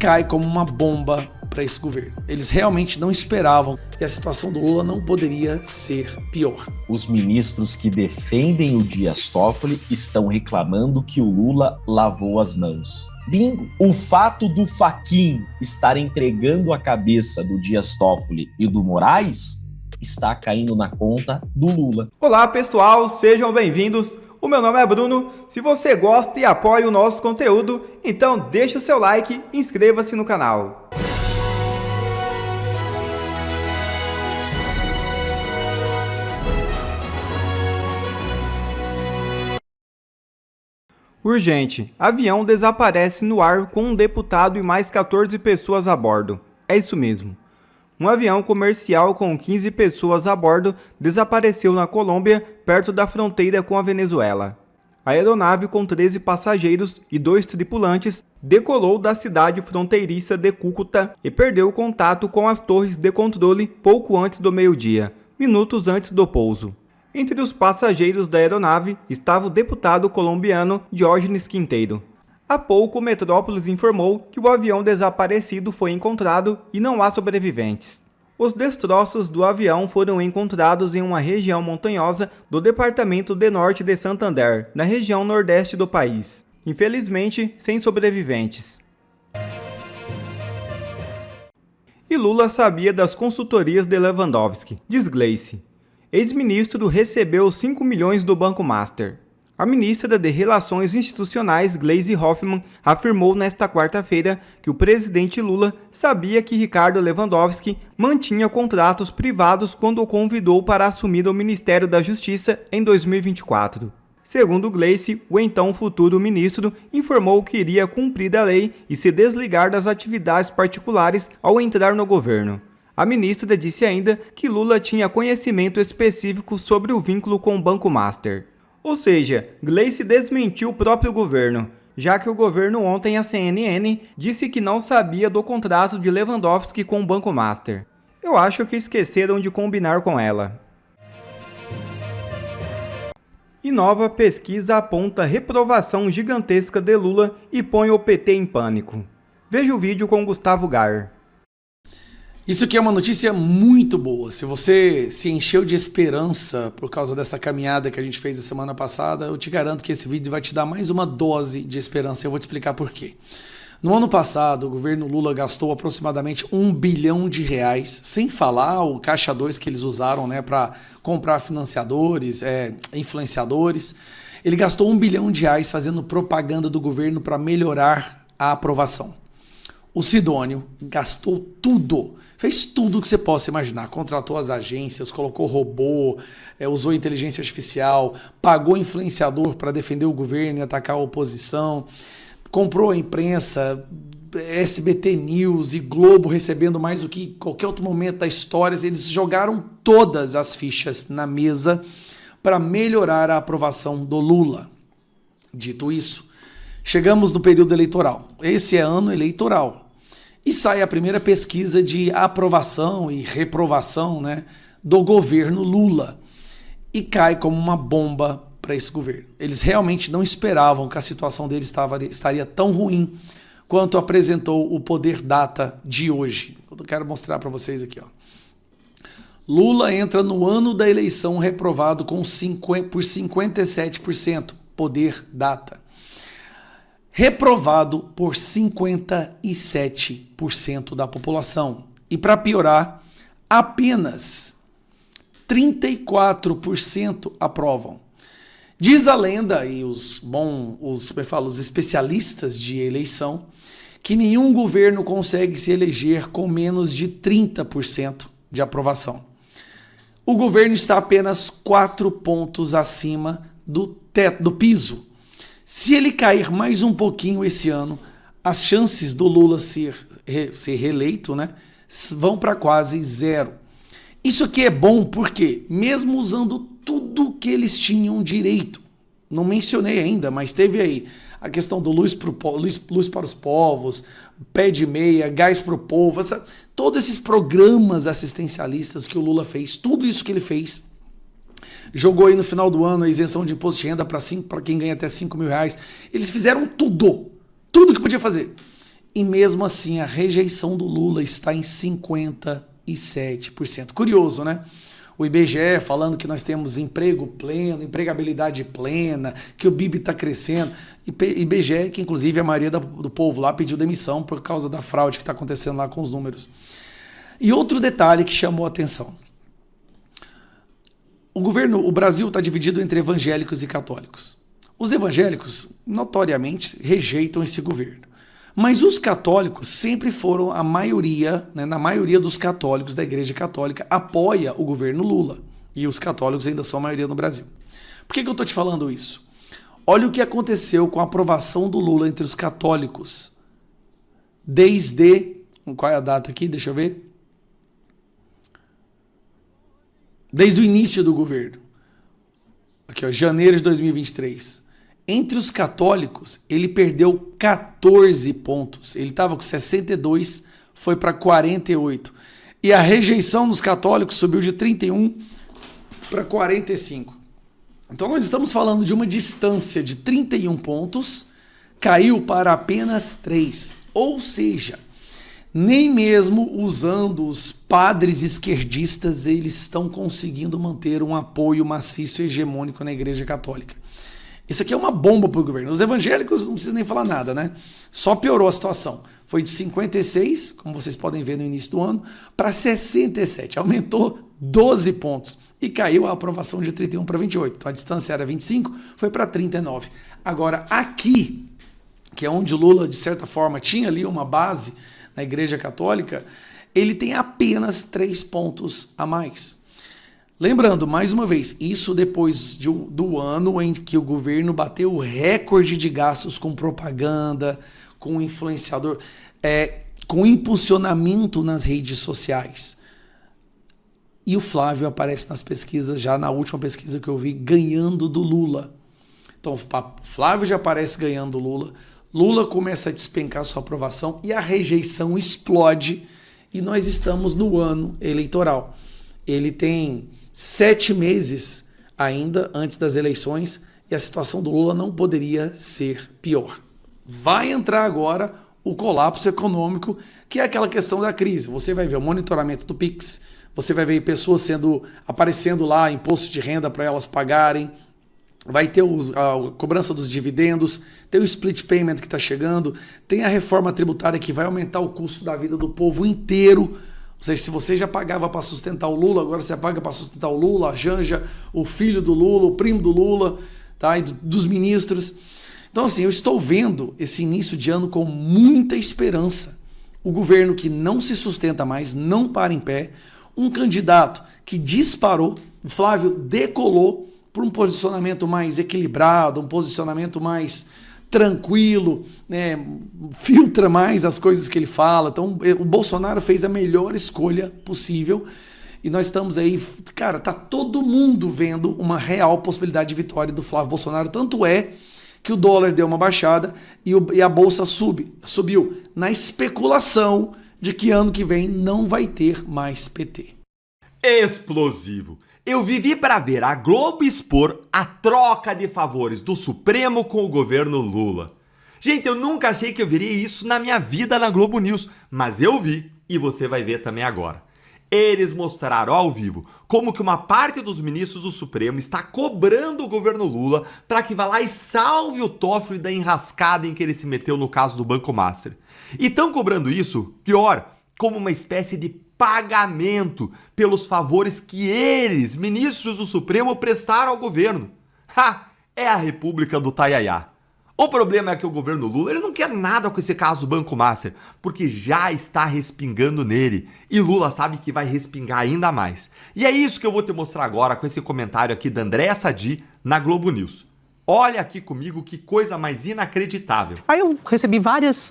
cai como uma bomba para esse governo. Eles realmente não esperavam e a situação do Lula não poderia ser pior. Os ministros que defendem o Dias Toffoli estão reclamando que o Lula lavou as mãos. Bingo! O fato do Fachin estar entregando a cabeça do Dias Toffoli e do Moraes está caindo na conta do Lula. Olá pessoal, sejam bem-vindos. O meu nome é Bruno. Se você gosta e apoia o nosso conteúdo, então deixa o seu like e inscreva-se no canal. Urgente. Avião desaparece no ar com um deputado e mais 14 pessoas a bordo. É isso mesmo. Um avião comercial com 15 pessoas a bordo desapareceu na Colômbia, perto da fronteira com a Venezuela. A aeronave com 13 passageiros e 2 tripulantes decolou da cidade fronteiriça de Cúcuta e perdeu contato com as torres de controle pouco antes do meio-dia, minutos antes do pouso. Entre os passageiros da aeronave estava o deputado colombiano Diógenes Quinteiro. Há pouco, o Metrópolis informou que o avião desaparecido foi encontrado e não há sobreviventes. Os destroços do avião foram encontrados em uma região montanhosa do departamento de Norte de Santander, na região nordeste do país. Infelizmente, sem sobreviventes. E Lula sabia das consultorias de Lewandowski, diz Gleice. Ex-ministro recebeu 5 milhões do Banco Master. A ministra de Relações Institucionais, Gleisi Hoffmann, afirmou nesta quarta-feira que o presidente Lula sabia que Ricardo Lewandowski mantinha contratos privados quando o convidou para assumir o Ministério da Justiça em 2024. Segundo Gleice, o então futuro ministro informou que iria cumprir a lei e se desligar das atividades particulares ao entrar no governo. A ministra disse ainda que Lula tinha conhecimento específico sobre o vínculo com o Banco Master. Ou seja, Gleice desmentiu o próprio governo, já que o governo ontem, a CNN, disse que não sabia do contrato de Lewandowski com o Banco Master. Eu acho que esqueceram de combinar com ela. E nova pesquisa aponta reprovação gigantesca de Lula e põe o PT em pânico. Veja o vídeo com Gustavo Gayer. Isso aqui é uma notícia muito boa. Se você se encheu de esperança por causa dessa caminhada que a gente fez a semana passada, eu te garanto que esse vídeo vai te dar mais uma dose de esperança. Eu vou te explicar por quê. No ano passado, o governo Lula gastou aproximadamente R$1 bilhão, sem falar o Caixa 2 que eles usaram, né, para comprar financiadores, influenciadores. Ele gastou R$1 bilhão fazendo propaganda do governo para melhorar a aprovação. O Sidônio gastou tudo, fez tudo que você possa imaginar, contratou as agências, colocou robô, usou inteligência artificial, pagou influenciador para defender o governo e atacar a oposição, comprou a imprensa, SBT News e Globo recebendo mais do que qualquer outro momento da história. Eles jogaram todas as fichas na mesa para melhorar a aprovação do Lula. Dito isso, chegamos no período eleitoral. Esse é ano eleitoral. E sai a primeira pesquisa de aprovação e reprovação, né, do governo Lula. E cai como uma bomba para esse governo. Eles realmente não esperavam que a situação deles estaria tão ruim quanto apresentou o Poder Data de hoje. Eu quero mostrar para vocês aqui. Ó. Lula entra no ano da eleição reprovado por 57%. Poder Data. Reprovado por 57% da população. E para piorar, apenas 34% aprovam. Diz a lenda e os especialistas de eleição que nenhum governo consegue se eleger com menos de 30% de aprovação. O governo está apenas 4 pontos acima do piso. Se ele cair mais um pouquinho esse ano, as chances do Lula ser reeleito, né, vão para quase zero. Isso aqui é bom porque, mesmo usando tudo que eles tinham direito, não mencionei ainda, mas teve aí a questão do luz para os povos, pé de meia, gás para o povo, todos esses programas assistencialistas que o Lula fez, tudo isso que ele fez, jogou aí no final do ano a isenção de imposto de renda para quem ganha até R$5 mil. Eles fizeram tudo que podia fazer. E mesmo assim, a rejeição do Lula está em 57%. Curioso, né? O IBGE falando que nós temos emprego pleno, empregabilidade plena, que o PIB está crescendo. IBGE, que inclusive a maioria do povo lá pediu demissão por causa da fraude que está acontecendo lá com os números. E outro detalhe que chamou a atenção. O Brasil está dividido entre evangélicos e católicos. Os evangélicos, notoriamente, rejeitam esse governo. Mas os católicos sempre foram a maioria, né, na maioria dos católicos da Igreja Católica, apoia o governo Lula. E os católicos ainda são a maioria no Brasil. Por que eu estou te falando isso? Olha o que aconteceu com a aprovação do Lula entre os católicos. Desde... Qual é a data aqui? Deixa eu ver. Desde o início do governo. Aqui, ó, janeiro de 2023. Entre os católicos, ele perdeu 14 pontos. Ele estava com 62, foi para 48. E a rejeição dos católicos subiu de 31 para 45. Então nós estamos falando de uma distância de 31 pontos, caiu para apenas 3. Ou seja, nem mesmo usando os padres esquerdistas, eles estão conseguindo manter um apoio maciço e hegemônico na Igreja Católica. Isso aqui é uma bomba para o governo. Os evangélicos não precisam nem falar nada, né? Só piorou a situação. Foi de 56, como vocês podem ver no início do ano, para 67. Aumentou 12 pontos e caiu a aprovação de 31 para 28. Então a distância era 25, foi para 39. Agora, aqui, que é onde o Lula, de certa forma, tinha ali uma base na Igreja Católica, ele tem apenas 3 pontos a mais. Lembrando, mais uma vez, isso depois do ano em que o governo bateu o recorde de gastos com propaganda, com influenciador, com impulsionamento nas redes sociais. E o Flávio aparece nas pesquisas, já na última pesquisa que eu vi, ganhando do Lula. Então, o Flávio já aparece ganhando do Lula, Lula começa a despencar sua aprovação e a rejeição explode e nós estamos no ano eleitoral. Ele tem 7 meses ainda antes das eleições e a situação do Lula não poderia ser pior. Vai entrar agora o colapso econômico, que é aquela questão da crise. Você vai ver o monitoramento do Pix, você vai ver pessoas aparecendo lá, imposto de renda para elas pagarem, vai ter a cobrança dos dividendos, tem o split payment que está chegando, tem a reforma tributária que vai aumentar o custo da vida do povo inteiro. Ou seja, se você já pagava para sustentar o Lula, agora você paga para sustentar o Lula, a Janja, o filho do Lula, o primo do Lula, tá? E dos ministros. Então, assim, eu estou vendo esse início de ano com muita esperança. O governo que não se sustenta mais, não para em pé, um candidato que disparou, o Flávio decolou por um posicionamento mais equilibrado, um posicionamento mais tranquilo, né, filtra mais as coisas que ele fala. Então, o Bolsonaro fez a melhor escolha possível e nós estamos aí, cara, tá todo mundo vendo uma real possibilidade de vitória do Flávio Bolsonaro. Tanto é que o dólar deu uma baixada e a bolsa subiu na especulação de que ano que vem não vai ter mais PT. Explosivo. Eu vivi para ver a Globo expor a troca de favores do Supremo com o governo Lula. Gente, eu nunca achei que eu veria isso na minha vida na Globo News, mas eu vi e você vai ver também agora. Eles mostraram ao vivo como que uma parte dos ministros do Supremo está cobrando o governo Lula para que vá lá e salve o Toffoli da enrascada em que ele se meteu no caso do Banco Master. E estão cobrando isso, pior, como uma espécie de pagamento pelos favores que eles, ministros do Supremo, prestaram ao governo. É a República do Taiaiá. O problema é que o governo Lula ele não quer nada com esse caso do Banco Master, porque já está respingando nele. E Lula sabe que vai respingar ainda mais. E é isso que eu vou te mostrar agora com esse comentário aqui da Andréa Sadi na Globo News. Olha aqui comigo que coisa mais inacreditável. Aí eu recebi vários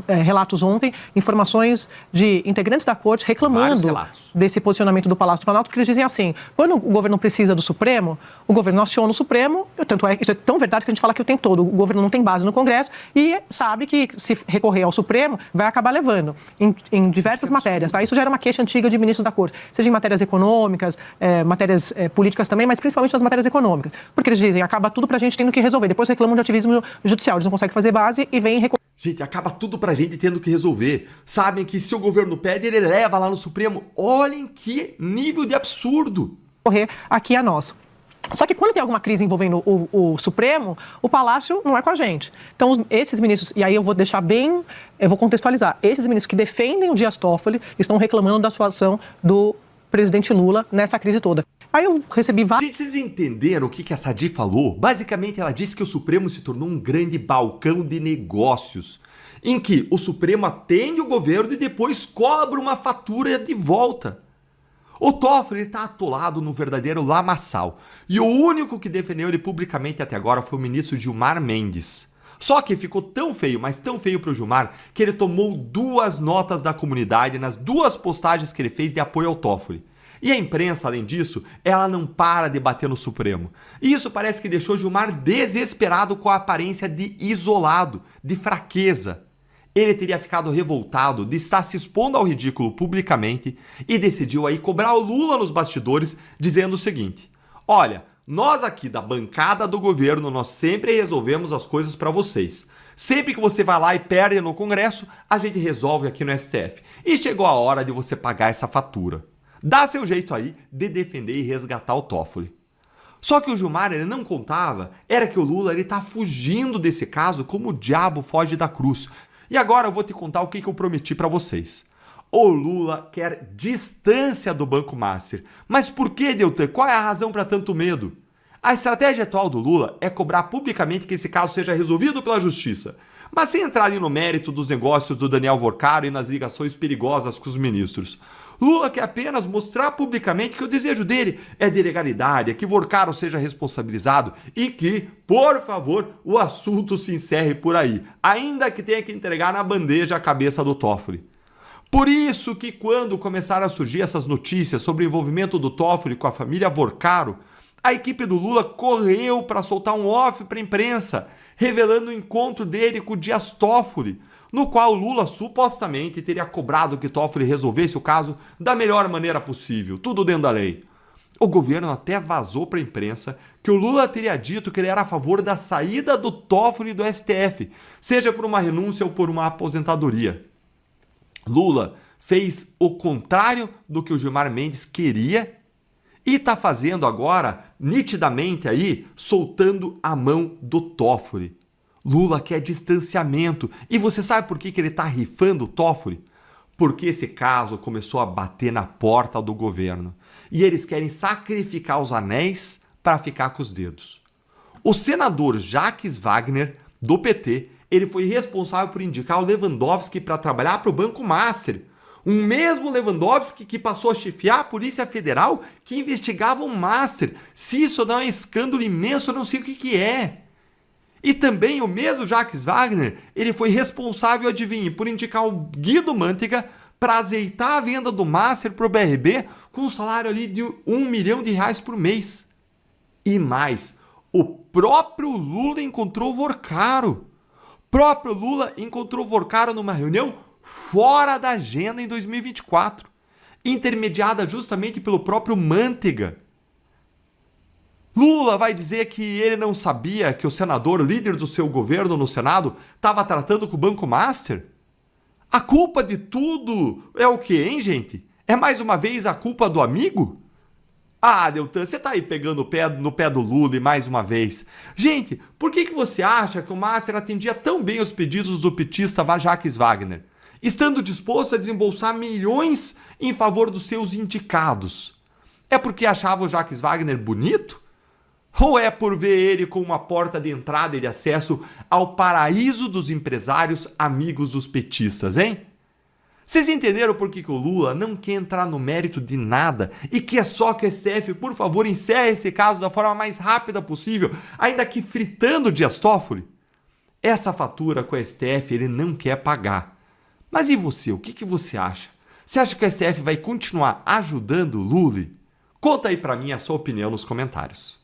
relatos ontem, informações de integrantes da corte reclamando desse posicionamento do Palácio do Planalto, porque eles dizem assim, quando o governo precisa do Supremo, o governo aciona o Supremo, tanto é, isso é tão verdade que a gente fala que o tempo todo, o governo não tem base no Congresso e sabe que se recorrer ao Supremo, vai acabar levando em diversas matérias. Tá? Isso já era uma queixa antiga de ministros da corte, seja em matérias econômicas, matérias políticas também, mas principalmente nas matérias econômicas. Porque eles dizem, acaba tudo pra gente tendo que resolver. Depois reclamam de ativismo judicial, eles não conseguem fazer base e vêm recorrer. Gente, acaba tudo pra gente tendo que resolver. Sabem que se o governo pede, ele leva lá no Supremo. Olhem que nível de absurdo. Correr aqui a nós. Só que quando tem alguma crise envolvendo o Supremo, o Palácio não é com a gente. Então, esses ministros, e aí eu vou deixar bem, eu vou contextualizar, esses ministros que defendem o Dias Toffoli estão reclamando da situação do presidente Lula nessa crise toda. Aí eu recebi vários... Gente, vocês entenderam o que a Sadi falou? Basicamente, ela disse que o Supremo se tornou um grande balcão de negócios, em que o Supremo atende o governo e depois cobra uma fatura de volta. O Toffoli está atolado no verdadeiro lamaçal. E o único que defendeu ele publicamente até agora foi o ministro Gilmar Mendes. Só que ficou tão feio, mas tão feio para o Gilmar, que ele tomou 2 notas da comunidade nas 2 postagens que ele fez de apoio ao Toffoli. E a imprensa, além disso, ela não para de bater no Supremo. E isso parece que deixou Gilmar desesperado com a aparência de isolado, de fraqueza. Ele teria ficado revoltado de estar se expondo ao ridículo publicamente e decidiu aí cobrar o Lula nos bastidores, dizendo o seguinte: olha, nós aqui da bancada do governo, nós sempre resolvemos as coisas para vocês. Sempre que você vai lá e perde no Congresso, a gente resolve aqui no STF. E chegou a hora de você pagar essa fatura. Dá seu jeito aí de defender e resgatar o Toffoli. Só que o Gilmar, ele não contava, era que o Lula ele tá fugindo desse caso como o diabo foge da cruz. E agora eu vou te contar o que eu prometi para vocês. O Lula quer distância do Banco Master. Mas por que, Deltan? Qual é a razão para tanto medo? A estratégia atual do Lula é cobrar publicamente que esse caso seja resolvido pela justiça, mas sem entrar ali no mérito dos negócios do Daniel Vorcaro e nas ligações perigosas com os ministros. Lula quer apenas mostrar publicamente que o desejo dele é de legalidade, é que Vorcaro seja responsabilizado e que, por favor, o assunto se encerre por aí, ainda que tenha que entregar na bandeja a cabeça do Toffoli. Por isso que quando começaram a surgir essas notícias sobre o envolvimento do Toffoli com a família Vorcaro, a equipe do Lula correu para soltar um off para a imprensa, revelando o encontro dele com o Dias Toffoli, no qual Lula supostamente teria cobrado que Toffoli resolvesse o caso da melhor maneira possível, tudo dentro da lei. O governo até vazou para a imprensa que o Lula teria dito que ele era a favor da saída do Toffoli do STF, seja por uma renúncia ou por uma aposentadoria. Lula fez o contrário do que o Gilmar Mendes queria e está fazendo agora, nitidamente aí, soltando a mão do Toffoli. Lula quer distanciamento. E você sabe por que ele está rifando o Toffoli? Porque esse caso começou a bater na porta do governo. E eles querem sacrificar os anéis para ficar com os dedos. O senador Jacques Wagner, do PT, ele foi responsável por indicar o Lewandowski para trabalhar para o Banco Master. Um mesmo Lewandowski que passou a chefiar a Polícia Federal que investigava o Master. Se isso não é um escândalo imenso, eu não sei o que é. E também o mesmo Jacques Wagner, ele foi responsável, adivinhe, por indicar o Guido Mantega para azeitar a venda do Master para o BRB com um salário ali de R$1 milhão por mês. E mais, o próprio Lula encontrou Vorcaro. O próprio Lula encontrou Vorcaro numa reunião fora da agenda em 2024, intermediada justamente pelo próprio Mantega. Lula vai dizer que ele não sabia que o senador, líder do seu governo no Senado, estava tratando com o Banco Master? A culpa de tudo é o quê, hein, gente? É mais uma vez a culpa do amigo? Ah, Deltan, você tá aí pegando no pé do Lula e mais uma vez. Gente, por que você acha que o Master atendia tão bem os pedidos do petista Jacques Wagner, estando disposto a desembolsar milhões em favor dos seus indicados? É porque achava o Jacques Wagner bonito? Ou é por ver ele como uma porta de entrada e de acesso ao paraíso dos empresários amigos dos petistas, hein? Vocês entenderam por que o Lula não quer entrar no mérito de nada e quer só que o STF, por favor, encerre esse caso da forma mais rápida possível, ainda que fritando o Dias Toffoli? Essa fatura com o STF ele não quer pagar. Mas e você? O que você acha? Você acha que o STF vai continuar ajudando o Lula? Conta aí pra mim a sua opinião nos comentários.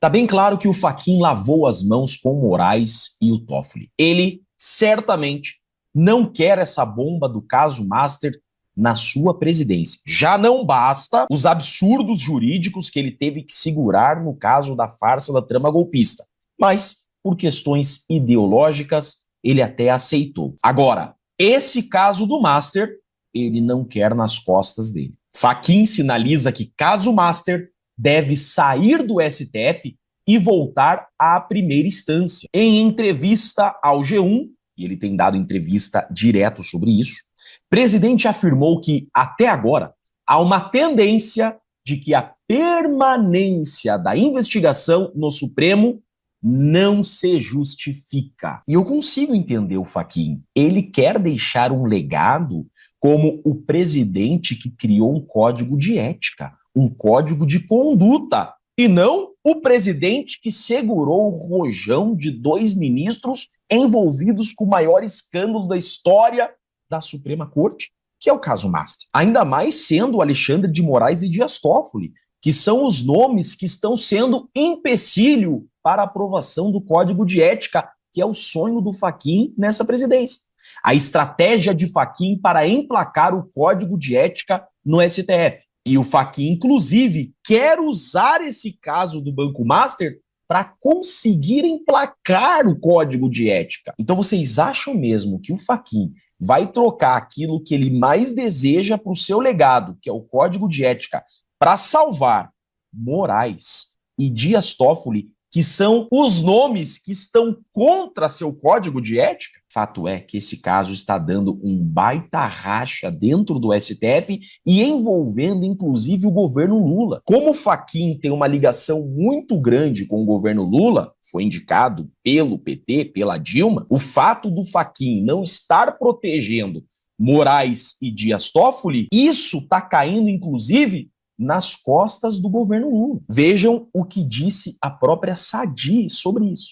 Tá bem claro que o Fachin lavou as mãos com o Moraes e o Toffoli. Ele, certamente, não quer essa bomba do caso Master na sua presidência. Já não basta os absurdos jurídicos que ele teve que segurar no caso da farsa da trama golpista. Mas, por questões ideológicas, ele até aceitou. Agora, esse caso do Master, ele não quer nas costas dele. Fachin sinaliza que caso Master deve sair do STF e voltar à primeira instância. Em entrevista ao G1, e ele tem dado entrevista direto sobre isso, o presidente afirmou que, até agora, há uma tendência de que a permanência da investigação no Supremo não se justifica. E eu consigo entender o Fachin. Ele quer deixar um legado como o presidente que criou um código de ética, um código de conduta, e não o presidente que segurou o rojão de 2 ministros envolvidos com o maior escândalo da história da Suprema Corte, que é o caso Master. Ainda mais sendo Alexandre de Moraes e Dias Toffoli, que são os nomes que estão sendo empecilho para a aprovação do Código de Ética, que é o sonho do Fachin nessa presidência. A estratégia de Fachin para emplacar o Código de Ética no STF. E o Fachin, inclusive, quer usar esse caso do Banco Master para conseguir emplacar o Código de Ética. Então vocês acham mesmo que o Fachin vai trocar aquilo que ele mais deseja para o seu legado, que é o Código de Ética, para salvar Moraes e Dias Toffoli, que são os nomes que estão contra seu código de ética? Fato é que esse caso está dando um baita racha dentro do STF e envolvendo inclusive o governo Lula. Como o Fachin tem uma ligação muito grande com o governo Lula, foi indicado pelo PT, pela Dilma, o fato do Fachin não estar protegendo Moraes e Dias Toffoli, isso está caindo inclusive nas costas do governo Lula. Vejam o que disse a própria Sadi sobre isso.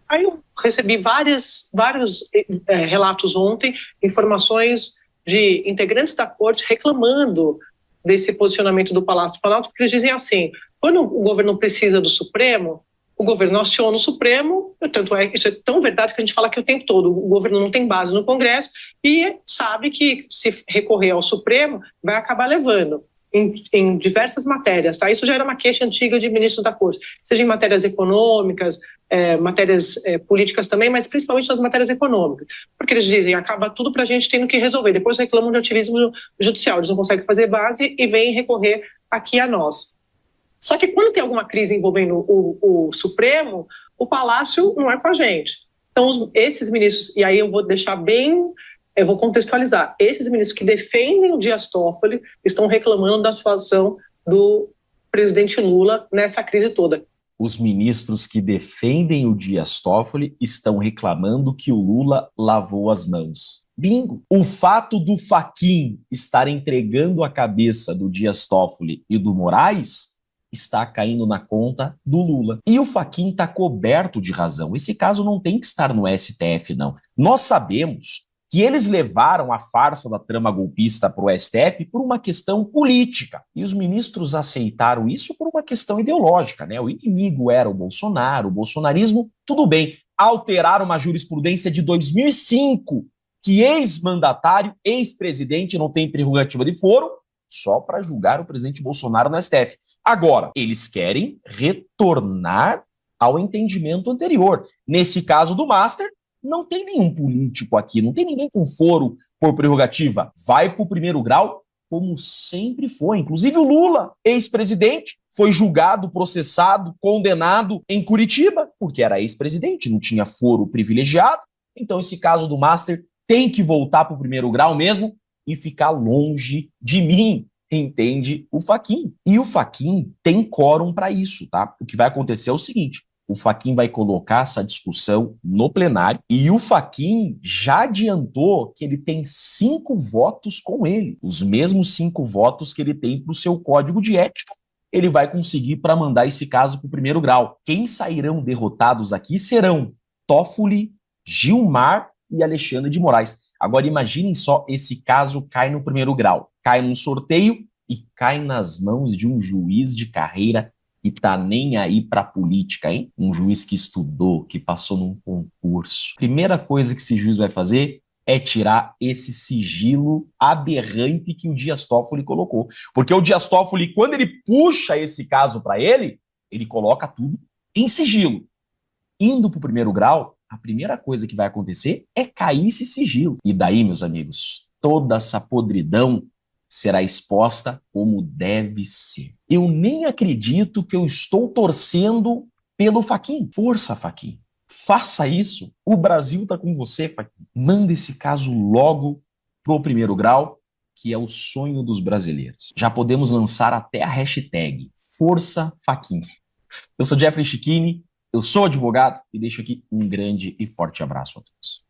Aí eu recebi vários relatos ontem, informações de integrantes da corte reclamando desse posicionamento do Palácio do Planalto, porque eles dizem assim, quando o governo precisa do Supremo, o governo aciona o Supremo, tanto é, isso é tão verdade que a gente fala que o tempo todo o governo não tem base no Congresso e sabe que se recorrer ao Supremo vai acabar levando. Em diversas matérias, tá? Isso já era uma queixa antiga de ministros da Corte, seja em matérias econômicas, matérias políticas também, mas principalmente nas matérias econômicas, porque eles dizem, acaba tudo para a gente tendo que resolver, depois reclamam de ativismo judicial, eles não conseguem fazer base e vêm recorrer aqui a nós. Só que quando tem alguma crise envolvendo o Supremo, o Palácio não é com a gente. Então, esses ministros, e aí eu vou deixar bem... Eu vou contextualizar. Esses ministros que defendem o Dias Toffoli estão reclamando da situação do presidente Lula nessa crise toda. Os ministros que defendem o Dias Toffoli estão reclamando que o Lula lavou as mãos. Bingo! O fato do Fachin estar entregando a cabeça do Dias Toffoli e do Moraes está caindo na conta do Lula. E o Fachin está coberto de razão. Esse caso não tem que estar no STF, não. Nós sabemos que eles levaram a farsa da trama golpista para o STF por uma questão política. E os ministros aceitaram isso por uma questão ideológica, né? O inimigo era o Bolsonaro, o bolsonarismo, tudo bem. Alteraram uma jurisprudência de 2005, que ex-mandatário, ex-presidente não tem prerrogativa de foro, só para julgar o presidente Bolsonaro no STF. Agora, eles querem retornar ao entendimento anterior. Nesse caso do Master, não tem nenhum político aqui, não tem ninguém com foro por prerrogativa. Vai para o primeiro grau, como sempre foi. Inclusive o Lula, ex-presidente, foi julgado, processado, condenado em Curitiba, porque era ex-presidente, não tinha foro privilegiado. Então esse caso do Master tem que voltar para o primeiro grau mesmo e ficar longe de mim, entende o Fachin. E o Fachin tem quórum para isso, tá? O que vai acontecer é o seguinte, o Fachin vai colocar essa discussão no plenário e o Fachin já adiantou que ele tem 5 votos com ele, os mesmos 5 votos que ele tem para o seu código de ética. Ele vai conseguir para mandar esse caso para o primeiro grau. Quem sairão derrotados aqui serão Toffoli, Gilmar e Alexandre de Moraes. Agora imaginem só, esse caso cai no primeiro grau, cai num sorteio e cai nas mãos de um juiz de carreira e tá nem aí pra política, hein? Um juiz que estudou, que passou num concurso. Primeira coisa que esse juiz vai fazer é tirar esse sigilo aberrante que o Dias Toffoli colocou. Porque o Dias Toffoli, quando ele puxa esse caso para ele, ele coloca tudo em sigilo. Indo pro primeiro grau, a primeira coisa que vai acontecer é cair esse sigilo. E daí, meus amigos, toda essa podridão será exposta como deve ser. Eu nem acredito que eu estou torcendo pelo Fachin. Força, Fachin. Faça isso. O Brasil tá com você, Fachin. Manda esse caso logo pro primeiro grau, que é o sonho dos brasileiros. Já podemos lançar até a hashtag Força Fachin. Eu sou Jeffrey Chicchini, eu sou advogado e deixo aqui um grande e forte abraço a todos.